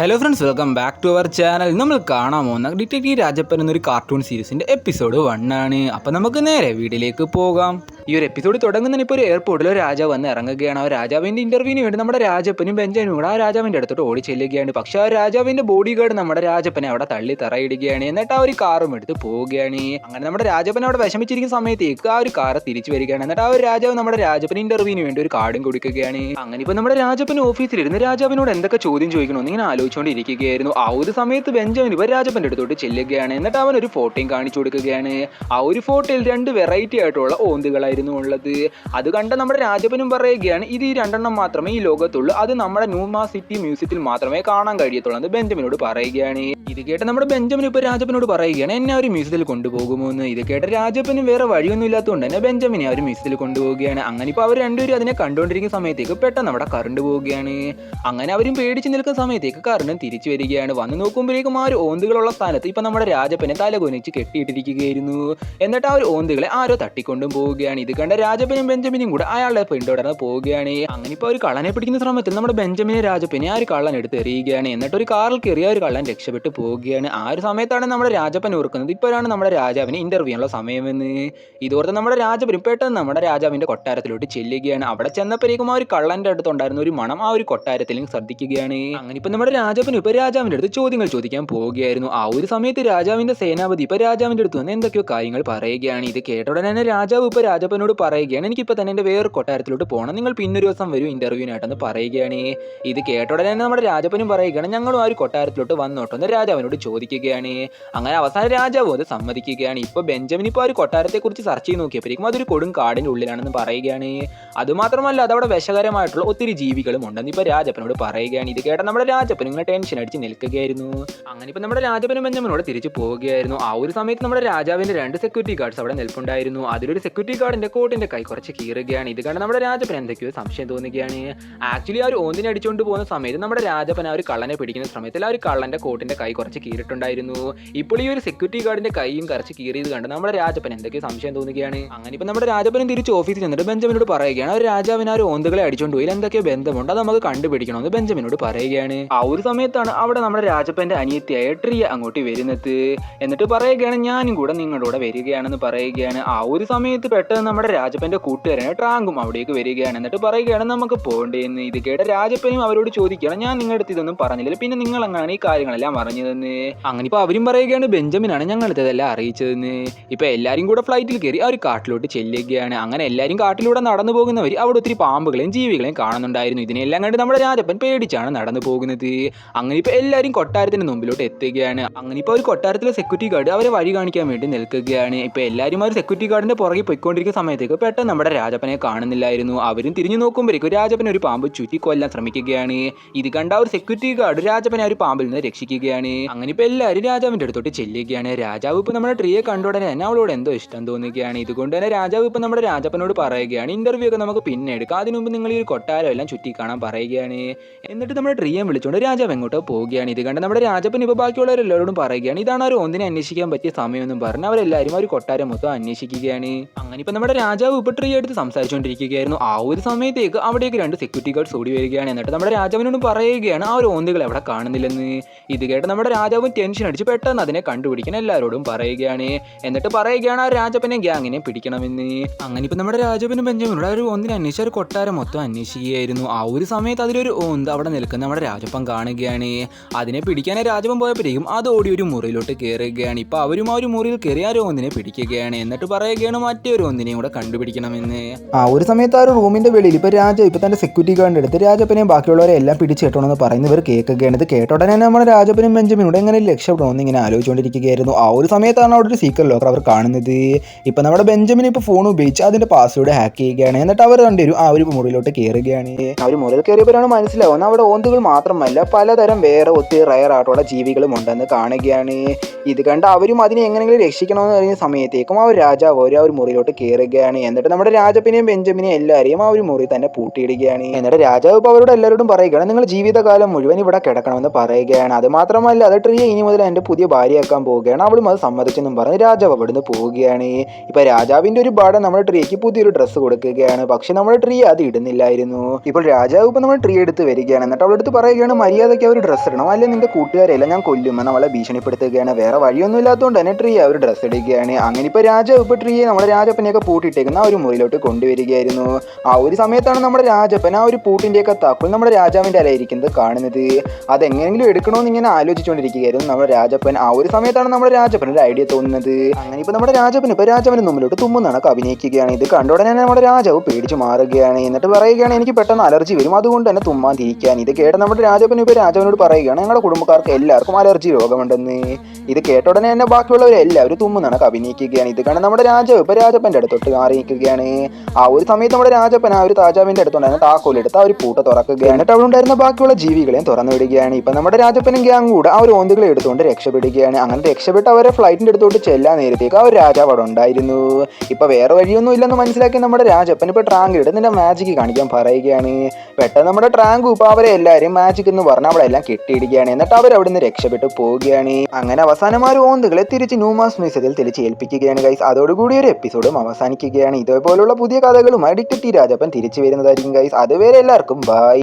Hello friends, welcome back to our channel. നമ്മൾ കാണാൻ പോകുന്ന ഡിറ്റക്റ്റീവ് രാജപ്പൻ എന്നൊരു കാർട്ടൂൺ സീരീസിൻ്റെ എപ്പിസോഡ് 1 ആണ്. അപ്പോൾ നമുക്ക് നേരെ വീഡിയോയിലേക്ക് പോകാം. ഈ ഒരു എപ്പിസോഡ് തുടങ്ങുന്നതിന് ഇപ്പോൾ ഒരു എയർപോർട്ടിൽ ഒരു രാജാവ് വന്ന് ഇറങ്ങുകയാണ്. ആ രാജാവിൻ്റെ ഇൻ്റർവ്യൂവിന് വേണ്ടി നമ്മുടെ രാജപ്പനും ബെഞ്ചമിനും കൂടെ ആ രാജാവിൻ്റെ അടുത്തോട്ട് ഓടി ചെല്ലുകയാണ്. പക്ഷേ ആ രാജാവിൻ്റെ ബോഡി ഗാർഡ് നമ്മുടെ രാജപ്പനെ അവിടെ തള്ളി തറയിടുകയാണ്. എന്നിട്ട് ആ ഒരു കാറും എടുത്ത് പോവുകയാണ്. അങ്ങനെ നമ്മുടെ രാജപ്പൻ അവിടെ വിഷമിച്ചിരിക്കുന്ന സമയത്തേക്ക് ആ ഒരു കാറ് തിരിച്ചു വരികയാണ്. എന്നിട്ട് ആ ഒരു രാജാവ് നമ്മുടെ രാജപ്പൻ ഇൻ്റർവ്യൂവിന് വേണ്ടി ഒരു കാർഡും കൊടുക്കുകയാണ്. അങ്ങനെ ഇപ്പോൾ നമ്മുടെ രാജപ്പൻ ഓഫീസിലിരുന്ന് രാജാവിനോട് എന്തൊക്കെ ചോദ്യം ചോദിക്കണമെന്ന് ഇങ്ങനെ ആലോചിച്ചുകൊണ്ടിരിക്കുകയായിരുന്നു. ആ ഒരു സമയത്ത് ബെഞ്ചമിൻ ഇവർ രാജപ്പൻ്റെ അടുത്തോട്ട് ചെല്ലുകയാണ്. എന്നിട്ട് അവൻ ഒരു ഫോട്ടോയും കാണിച്ചു കൊടുക്കുകയാണ്. ആ ഒരു ഫോട്ടോയിൽ 2 വെറൈറ്റി ആയിട്ടുള്ള ഓന്തുകളായിരുന്നു ഉള്ളത്. അത് കണ്ട നമ്മുടെ രാജപ്പനും പറയുകയാണ്, ഇത് ഈ 2 മാത്രമേ ഈ ലോകത്തുള്ളൂ, അത് നമ്മുടെ ന്യൂമാ സിറ്റി മ്യൂസിയത്തിൽ മാത്രമേ കാണാൻ കഴിയത്തുള്ളൂ എന്ന് ബെഞ്ചമിനോട് പറയുകയാണ്. ഇത് കേട്ട നമ്മുടെ ബെഞ്ചമിൻ ഇപ്പോൾ രാജപ്പനോട് പറയുകയാണ്, എന്നെ ഒരു മ്യൂസിയത്തിൽ കൊണ്ടുപോകുമോ എന്ന്. ഇത് കേട്ട രാജപ്പന് വേറെ വഴിയൊന്നും ഇല്ലാത്തതുകൊണ്ട് തന്നെ ബെഞ്ചമിനെ ആ ഒരു മ്യൂസിയത്തിൽ കൊണ്ടുപോവുകയാണ്. അങ്ങനെ ഇപ്പോൾ അവർ രണ്ടുപേരും അതിനെ കണ്ടുകൊണ്ടിരിക്കുന്ന സമയത്തേക്ക് പെട്ടെന്ന് അവിടെ കറണ്ട് പോവുകയാണ്. അങ്ങനെ അവരും പേടിച്ച് നിൽക്കുന്ന സമയത്തേക്ക് കറണ്ടും തിരിച്ചു വരികയാണ്. വന്ന് നോക്കുമ്പോഴേക്കും ആ ഒരു ഓന്തുകളുള്ള സ്ഥാനത്ത് ഇപ്പം നമ്മുടെ രാജപ്പനെ തലകൊനിച്ച് കെട്ടിയിട്ടിരിക്കുകയായിരുന്നു. എന്നിട്ട് ആ ഒരു ഓന്തുകളെ ആരോ തട്ടിക്കൊണ്ടും പോവുകയാണ്. ഇത് കണ്ട രാജപ്പനും ബെഞ്ചമിനും കൂടെ അയാളെ പിന്തുടർന്ന് പോവുകയാണ്. അങ്ങനെ ഇപ്പോൾ ഒരു കള്ളനെ പിടിക്കുന്ന ശ്രമത്തിൽ നമ്മുടെ ബെഞ്ചമിനെ രാജപ്പനെ ആ ഒരു കള്ളൻ എടുത്ത് എറിയുകയാണ്. എന്നിട്ട് ഒരു കാറിൽ കയറിയ ഒരു കള്ളൻ രക്ഷപ്പെട്ടു പോവുകയാണ്. ആ ഒരു സമയത്താണ് നമ്മുടെ രാജപ്പൻ ഓർക്കുന്നത്, ഇപ്പോഴാണ് നമ്മുടെ രാജാവിന് ഇന്റർവ്യൂ ഉള്ള സമയമെന്ന്. ഇതോർത്ത് നമ്മുടെ രാജപ്പൻ പെട്ടെന്ന് നമ്മുടെ രാജാവിന്റെ കൊട്ടാരത്തിലോട്ട് ചെല്ലുകയാണ്. അവിടെ ചെന്നപ്പോഴേക്കും ആ ഒരു കള്ളന്റെ അടുത്തുണ്ടായിരുന്ന ഒരു മണം ആ ഒരു കൊട്ടാരത്തിലും ശ്രദ്ധിക്കുകയാണ്. അങ്ങനെ ഇപ്പൊ നമ്മുടെ രാജപ്പൻ ഇപ്പൊ രാജാവിന്റെ അടുത്ത് ചോദ്യങ്ങൾ ചോദിക്കാൻ പോവുകയായിരുന്നു. ആ ഒരു സമയത്ത് രാജാവിന്റെ സേനാപതി ഇപ്പൊ രാജാവിന്റെ അടുത്ത് വന്ന് എന്തൊക്കെയോ കാര്യങ്ങൾ പറയുകയാണ്. ഇത് കേട്ട ഉടനെ തന്നെ രാജാവ് ഇപ്പൊ രാജപ്പനോട് പറയുകയാണ്, എനിക്കിപ്പോ തന്നെ എന്റെ വേറെ കൊട്ടാരത്തിലോട്ട് പോകണം, നിങ്ങൾ പിന്നൊരു ദിവസം വരും ഇന്റർവ്യൂവിനായിട്ടെന്ന് പറയുകയാണ്. ഇത് കേട്ട ഉടനെ തന്നെ നമ്മുടെ രാജപ്പനും പറയുകയാണ്, ഞങ്ങളും ആ ഒരു കൊട്ടാരത്തിലോട്ട് വന്നോട്ടോ എന്ന് രാജാവിനോട് ചോദിക്കുകയാണ്. അങ്ങനെ അവസാനം രാജാവും അത് സമ്മതിക്കുകയാണ്. ഇപ്പൊ ബെഞ്ചമിൻ ഇപ്പൊ ആ ഒരു കൊട്ടാരത്തെ കുറിച്ച് സെർച്ച് ചെയ്ത് നോക്കിയപ്പോഴേക്കും അതൊരു കൊടും കാടിന്റെ ഉള്ളിലാണെന്ന് പറയുകയാണ്. അതുമാത്രമല്ല അതവിടെ വിഷകരമായിട്ടുള്ള ഒത്തിരി ജീവികളും ഉണ്ടെന്ന് ഇപ്പൊ രാജപ്പനോട് പറയുകയാണ്. ഇത് കേട്ട നമ്മുടെ രാജപ്പൻ ഇങ്ങനെ ടെൻഷൻ അടിച്ച് നിൽക്കുകയായിരുന്നു. അങ്ങനെ ഇപ്പൊ നമ്മുടെ രാജപ്പനും ബെഞ്ചമിനോട് തിരിച്ചു പോവുകയായിരുന്നു. ആ ഒരു സമയത്ത് നമ്മുടെ രാജാവിന്റെ 2 സെക്യൂരിറ്റി ഗാർഡ്സ് അവിടെ നിൽപ്പുണ്ടായിരുന്നു. അതിലൊരു സെക്യൂരിറ്റി ഗാർഡിന്റെ കോട്ടിന്റെ കൈ കുറച്ച് കീറുകയാണ്. ഇത് കണ്ട് നമ്മുടെ രാജപ്പൻ എന്തൊക്കെയോ സംശയം തോന്നുകയാണ്. ആക്ച്വലി ആ ഒരു ഓന്തിനെ അടിച്ചുകൊണ്ട് പോകുന്ന സമയത്ത് നമ്മുടെ രാജപ്പൻ ആ ഒരു കള്ളനെ പിടിക്കുന്ന സമയത്തിൽ ആ ഒരു കള്ളന്റെ കോട്ടിന്റെ കൈ കുറച്ച് കീറിട്ടുണ്ടായിരുന്നു. ഇപ്പോൾ ഈ ഒരു സെക്യൂരിറ്റി ഗാർഡിന്റെ കൈയും കുറച്ച് കീറിയത് കണ്ട് നമ്മുടെ രാജപ്പൻ എന്തൊക്കെയോ സംശയം തോന്നുകയാണ്. അങ്ങനെ ഇപ്പൊ നമ്മുടെ രാജപ്പനും തിരിച്ച് ഓഫീസിൽ നിന്നിട്ട് ബെഞ്ചമിനോട് പറയുകയാണ്, ഒരു രാജാവിന് ആ ഒരു ഓന്തുകളെ അടിച്ചുകൊണ്ട് പോയി എന്തൊക്കെയോ ബന്ധമുണ്ട്, അത് നമുക്ക് കണ്ടുപിടിക്കണമെന്ന് ബെഞ്ചമിനോട് പറയുകയാണ്. ആ ഒരു സമയത്താണ് അവിടെ നമ്മുടെ രാജപ്പന്റെ അനിയത്തിയായ ട്രിയ അങ്ങോട്ട് വരുന്നത്. എന്നിട്ട് പറയുകയാണ്, ഞാനും കൂടെ നിങ്ങളുടെ വരികയാണെന്ന് പറയുകയാണ്. ആ ഒരു സമയത്ത് പെട്ടെന്ന് നമ്മുടെ രാജപ്പന്റെ കൂട്ടുകാരനെ ട്രാങ്കും അവിടേക്ക് വരികയാണ്. എന്നിട്ട് പറയുകയാണ്, നമുക്ക് പോകേണ്ടതെന്ന്. ഇത് കേട്ട രാജപ്പനും അവരോട് ചോദിക്കുകയാണ്, ഞാൻ നിങ്ങളുടെ അടുത്ത് ഇതൊന്നും പറഞ്ഞില്ല, പിന്നെ നിങ്ങൾ അങ്ങനെയാണ് ഈ കാര്യങ്ങളെല്ലാം പറഞ്ഞതെന്ന്. അങ്ങനെ ഇപ്പൊ അവരും പറയുകയാണ്, ബെഞ്ചമിനാണ് ഞങ്ങളുടെ ഇതെല്ലാം അറിയിച്ചതെന്ന്. ഇപ്പൊ എല്ലാരും കൂടെ ഫ്ലൈറ്റിൽ കയറി ആ ഒരു കാട്ടിലോട്ട് ചെല്ലുകയാണ്. അങ്ങനെ എല്ലാവരും കാട്ടിലൂടെ നടന്നു പോകുന്നവർ അവിടെ ഒത്തിരി പാമ്പുകളെയും ജീവികളെയും കാണുന്നുണ്ടായിരുന്നു. ഇതിനെല്ലാം കണ്ട് നമ്മുടെ രാജപ്പൻ പേടിച്ചാണ് നടന്നു പോകുന്നത്. അങ്ങനെ ഇപ്പൊ എല്ലാവരും കൊട്ടാരത്തിന് മുമ്പിലോട്ട് എത്തുകയാണ്. അങ്ങനെ ഇപ്പൊ ഒരു കൊട്ടാരത്തിലെ സെക്യൂരിറ്റി ഗാർഡ് അവരെ വഴി കാണിക്കാൻ വേണ്ടി നിൽക്കുകയാണ്. ഇപ്പൊ എല്ലാവരും ആ ഒരു സെക്യൂരിറ്റി ഗാർഡിന്റെ പുറകെ പോയിക്കൊണ്ടിരിക്കുന്ന സമയത്തേക്ക് പെട്ടെന്ന് നമ്മുടെ രാജപ്പനെ കാണുന്നില്ലായിരുന്നു. അവരും തിരിഞ്ഞു നോക്കുമ്പോഴേക്കും രാജപ്പനെ ഒരു പാമ്പ് ചുറ്റി കൊല്ലാൻ ശ്രമിക്കുകയാണ്. ഇത് കണ്ട ഒരു സെക്യൂരിറ്റി ഗാർഡ് രാജപ്പനെ ആ ഒരു പാമ്പിൽ നിന്ന് രക്ഷിക്കുകയാണ്. അങ്ങനെ ഇപ്പൊ എല്ലാവരും രാജാവിന്റെ അടുത്തോട്ട് ചെല്ലുകയാണ്. രാജാവ് ഇപ്പൊ നമ്മുടെ ട്രീയെ കണ്ടുടനെ തന്നെ അവളോട് എന്തോ ഇഷ്ടം തോന്നുകയാണ്. ഇതുകൊണ്ട് തന്നെ രാജാവ് ഇപ്പൊ നമ്മുടെ രാജപ്പനോട് പറയുകയാണ്, ഇന്റർവ്യൂ ഒക്കെ നമുക്ക് പിന്നെ എടുക്കാം, അതിനു മുമ്പ് നിങ്ങൾ ഈ ഒരു കൊട്ടാരം എല്ലാം ചുറ്റി കാണാൻ പറയുകയാണ്. എന്നിട്ട് നമ്മുടെ ട്രീയെ വിളിച്ചുകൊണ്ട് രാജാവ് എങ്ങോട്ടോ പോവുകയാണ്. ഇത് കണ്ട് നമ്മുടെ രാജപ്പൻ ഇപ്പൊ ബാക്കിയുള്ളവരെല്ലാവരോടും പറയുകയാണ്, ഇതാണ് ഒരു ഒന്നിനെ അന്വേഷിക്കാൻ പറ്റിയ സമയമെന്നും പറഞ്ഞ് അവരെല്ലാവരും ഒരു കൊട്ടാരം മൊത്തം അന്വേഷിക്കുകയാണ്. അങ്ങനെ ഇപ്പൊ നമ്മുടെ രാജാവ് ഇപ്പൊ ട്രീ എടുത്ത് സംസാരിച്ചുകൊണ്ടിരിക്കുകയായിരുന്നു. ആ ഒരു സമയത്തേക്ക് അവിടേക്ക് 2 സെക്യൂരിറ്റി ഗാർഡ്സ് ഓടി വരികയാണ്. എന്നിട്ട് നമ്മുടെ രാജാവിനോട് പറയുകയാണ്, ആ ഒരു ഓന്തുകൾ എവിടെ കാണുന്നില്ലെന്ന്. ഇത് കേട്ട് നമ്മുടെ രാജാവും ടെൻഷൻ അടിച്ച് പെട്ടെന്ന് അതിനെ കണ്ടുപിടിക്കാൻ എല്ലാവരോടും പറയുകയാണ്. എന്നിട്ട് പറയുകയാണ്, ആ രാജപ്പനെ ഗ്യാങ്ങിനെ പിടിക്കണമെന്ന്. അങ്ങനെ ഇപ്പൊ നമ്മുടെ രാജപ്പനും ബെഞ്ചമിനോട് ഒരു ഒന്നിനെ അന്വേഷിച്ച ഒരു കൊട്ടാരം മൊത്തം അന്വേഷിക്കുകയായിരുന്നു. ആ ഒരു സമയത്ത് അതിലൊരു ഓന്ത് അവിടെ നിൽക്കുന്ന നമ്മുടെ രാജപ്പൻ കാണുകയാണ്. അതിനെ പിടിക്കാനായി രാജപ്പൻ പോയപ്പോഴേക്കും അത് ഓടി ഒരു മുറിയിലോട്ട് കയറുകയാണ്. ഇപ്പൊ അവരും ആ ഒരു മുറിയിൽ കയറി ആ ഒരു ഒന്നിനെ പിടിക്കുകയാണ്. എന്നിട്ട് പറയുകയാണ്, മറ്റൊരു ഒന്നിനെയും കൂടെ കണ്ടുപിടിക്കണമെന്ന്. ആ ഒരു സമയത്ത് ആ ഒരു റൂമിന്റെ വെളിയിൽ ഇപ്പൊ രാജാവ് ഇപ്പൊ തന്റെ സെക്യൂരിറ്റി ഗാർഡിന്റെ അടുത്ത് രാജപ്പനെയും ബാക്കിയുള്ളവരെ എല്ലാം പിടിച്ചു കെട്ടണമെന്ന് പറയുന്നവർ കേൾക്കുകയാണ്. ഇത് കേട്ടോടനെ നമ്മുടെ രാജപ്പനും ബെഞ്ചമിനോട് എങ്ങനെ രക്ഷപ്പെടണമെന്ന് ഇങ്ങനെ ആലോചിച്ചുകൊണ്ടിരിക്കുകയായിരുന്നു. ആ ഒരു സമയത്താണ് അവിടെ ഒരു സീക്രട്ട് ലോക്കർ അവർ കാണുന്നത്. ഇപ്പൊ നമ്മുടെ ബെഞ്ചമിൻ ഇപ്പൊ ഫോൺ ഉപയോഗിച്ച് അതിന്റെ പാസ്വേഡ് ഹാക്ക് ചെയ്യുകയാണ്. എന്നിട്ട് അവർ രണ്ടുപേരും ആ ഒരു മുറിയിലോട്ട് കയറുകയാണ്. ആ ഒരു മുറിയിൽ കയറിയപ്പോഴാണ് മനസ്സിലാവുന്നത് അവിടെ ഓന്തുകൾ മാത്രമല്ല പലതരം വേറെ ഒത്തിരി റയർ ആയിട്ടുള്ള ജീവികളും ഉണ്ടെന്ന് കാണുകയാണ്. ഇത് കണ്ട് അവരും അതിനെ എങ്ങനെയെങ്കിലും രക്ഷിക്കണമെന്ന് പറയുന്ന സമയത്തേക്കും ആ ഒരു രാജാവ് ആ ഒരു മുറിയിലോട്ട് കയറി കയറുകയാണ്. എന്നിട്ട് നമ്മുടെ രാജപ്പനെയും ബെഞ്ചമിനെയും എല്ലാവരെയും ആ ഒരു മുറി തന്നെ പൂട്ടിയിടുകയാണ്. എന്നിട്ട് രാജാവ് ഇപ്പോൾ അവരോട് എല്ലാവരോടും പറയുകയാണ്, നിങ്ങൾ ജീവിതകാലം മുഴുവൻ ഇവിടെ കിടക്കണമെന്ന് പറയുകയാണ്. അത് മാത്രമല്ല അത് ട്രീയെ ഇനി മുതൽ എൻ്റെ പുതിയ ഭാര്യയാക്കാൻ പോവുകയാണ്. അവളും അത് സമ്മതിച്ചെന്നും പറഞ്ഞ് രാജാവ് അവിടുന്ന് പോവുകയാണ്. ഇപ്പോൾ രാജാവിൻ്റെ ഒരു ഭാട നമ്മുടെ ട്രീക്ക് പുതിയൊരു ഡ്രസ്സ് കൊടുക്കുകയാണ്. പക്ഷെ നമ്മുടെ ട്രീ അത് ഇടുന്നില്ലായിരുന്നു. ഇപ്പോൾ രാജാവ് ഇപ്പോൾ നമ്മൾ ട്രീ എടുത്ത് വരികയാണ്. എന്നിട്ട് അവളുടെ അടുത്ത് പറയുകയാണ്, മര്യാദയ്ക്ക് ഒരു ഡ്രസ്സ് ഇടണം, അല്ലെങ്കിൽ നിന്റെ കൂട്ടുകാരെല്ലാം ഞാൻ കൊല്ലുമെന്ന് അവളെ ഭീഷണിപ്പെടുത്തുകയാണ്. വേറെ വഴിയൊന്നും ഇല്ലാത്തതുകൊണ്ട് തന്നെ ട്രീ ആ ഒരു ഡ്രസ്സ് ഇടുകയാണ്. അങ്ങനെ ഇപ്പോൾ രാജാവ് ഇപ്പോൾ ട്രീയെ നമ്മുടെ രാജപ്പനെയൊക്കെ പൂട്ടിയിട്ടേക്കുന്ന ആ ഒരു മുറിയിലോട്ട് കൊണ്ടുവരികയായിരുന്നു. ആ ഒരു സമയത്താണ് നമ്മുടെ രാജപ്പൻ ആ ഒരു പൂട്ടിൻ്റെയൊക്കെ താക്കോൽ നമ്മുടെ രാജാവിൻ്റെ അലയിരിക്കുന്നത് കാണുന്നത്. അതെങ്ങനെയെങ്കിലും എടുക്കണമെന്ന് ഇങ്ങനെ ആലോചിച്ചുകൊണ്ടിരിക്കുകയായിരുന്നു നമ്മുടെ രാജപ്പൻ. ആ ഒരു സമയത്താണ് നമ്മുടെ രാജപ്പൻ ഒരു ഐഡിയ തോന്നുന്നത്. അങ്ങനെ ഇപ്പോൾ നമ്മുടെ രാജാവിൻ്റെ മുമ്പിലോട്ട് തുമ്മുന്നണക്ക് അഭിനയിക്കുകയാണ്. ഇത് കണ്ട ഉടനെ നമ്മുടെ രാജാവ് പേടിച്ച് മാറുകയാണ്. എന്നിട്ട് പറയുകയാണ്, എനിക്ക് പെട്ടെന്ന് അലർജി വരും, അതുകൊണ്ട് തന്നെ തുമ്മാൻ തിരിക്കാൻ. ഇത് കേട്ട നമ്മുടെ രാജാവിനോട് പറയുകയാണ്, ഞങ്ങളുടെ കുടുംബക്കാർക്ക് എല്ലാവർക്കും അലർജി രോഗമുണ്ടെന്ന്. ഇത് കേട്ട ഉടനെ തന്നെ ബാക്കിയുള്ളവരെല്ലാവരും തുമ്മുന്നണക്ക് അഭിനയിക്കുകയാണ്. ഇത് കണ്ട് നമ്മുടെ രാജാവ് ഇപ്പോൾ രാജപ്പൻ്റെ അടുത്തോട്ട് മാറി നിൽക്കുകയാണ്. ആ ഒരു സമയത്ത് നമ്മുടെ രാജപ്പൻ ആ ഒരു രാജാവിൻ്റെ അടുത്തുണ്ടായിരുന്ന താക്കോലെടുത്ത് ആ ഒരു പൂട്ട തുറക്കുകയാണ്. എന്നിട്ട് അവിടെ ഉണ്ടായിരുന്ന ബാക്കിയുള്ള ജീവികളെയും തുറന്നു വിടുകയാണ്. ഇപ്പം നമ്മുടെ രാജപ്പനും ഗ്യാങ് കൂടെ ആ ഒരു ഓന്തുകളെ എടുത്തുകൊണ്ട് രക്ഷപ്പെടുകയാണ്. അങ്ങനെ രക്ഷപ്പെട്ട് അവരെ ഫ്ലൈറ്റിൻ്റെ അടുത്തോട്ട് ചെല്ലാൻ നേരത്തേക്ക് ആ ഒരു രാജാവ് അവിടെ ഉണ്ടായിരുന്നു. ഇപ്പൊ വേറെ വഴിയൊന്നും ഇല്ലെന്ന് മനസ്സിലാക്കി നമ്മുടെ രാജപ്പൻ ഇപ്പൊ ട്രാങ്ക് എടുത്ത് നിന്റെ മാജിക് കാണിക്കാൻ പറയുകയാണ്. പെട്ടെന്ന് നമ്മുടെ ട്രാങ്ക് ഇപ്പൊ അവരെ എല്ലാവരും മാജിക് എന്ന് പറഞ്ഞാൽ അവളെല്ലാം കെട്ടിയിടുകയാണ്. എന്നിട്ട് അവർ അവിടെ നിന്ന് രക്ഷപ്പെട്ട് പോവുകയാണ്. അങ്ങനെ അവസാനം ആ ഓന്തുകളെ തിരിച്ച് ന്യൂമാസ് മ്യൂസിയത്തിൽ തിരിച്ചേൽപ്പിക്കുകയാണ് ഗൈസ്. അതോടുകൂടി ഒരു എപ്പിസോഡും അവസാനിക്കുകയാണ്. ഇതേപോലുള്ള പുതിയ കഥകളുമായി ഡിറ്റക്റ്റീവ് രാജപ്പൻ തിരിച്ചു വരുന്നതായിരിക്കും ഗൈസ്. അതുവരെ എല്ലാവർക്കും ബൈ.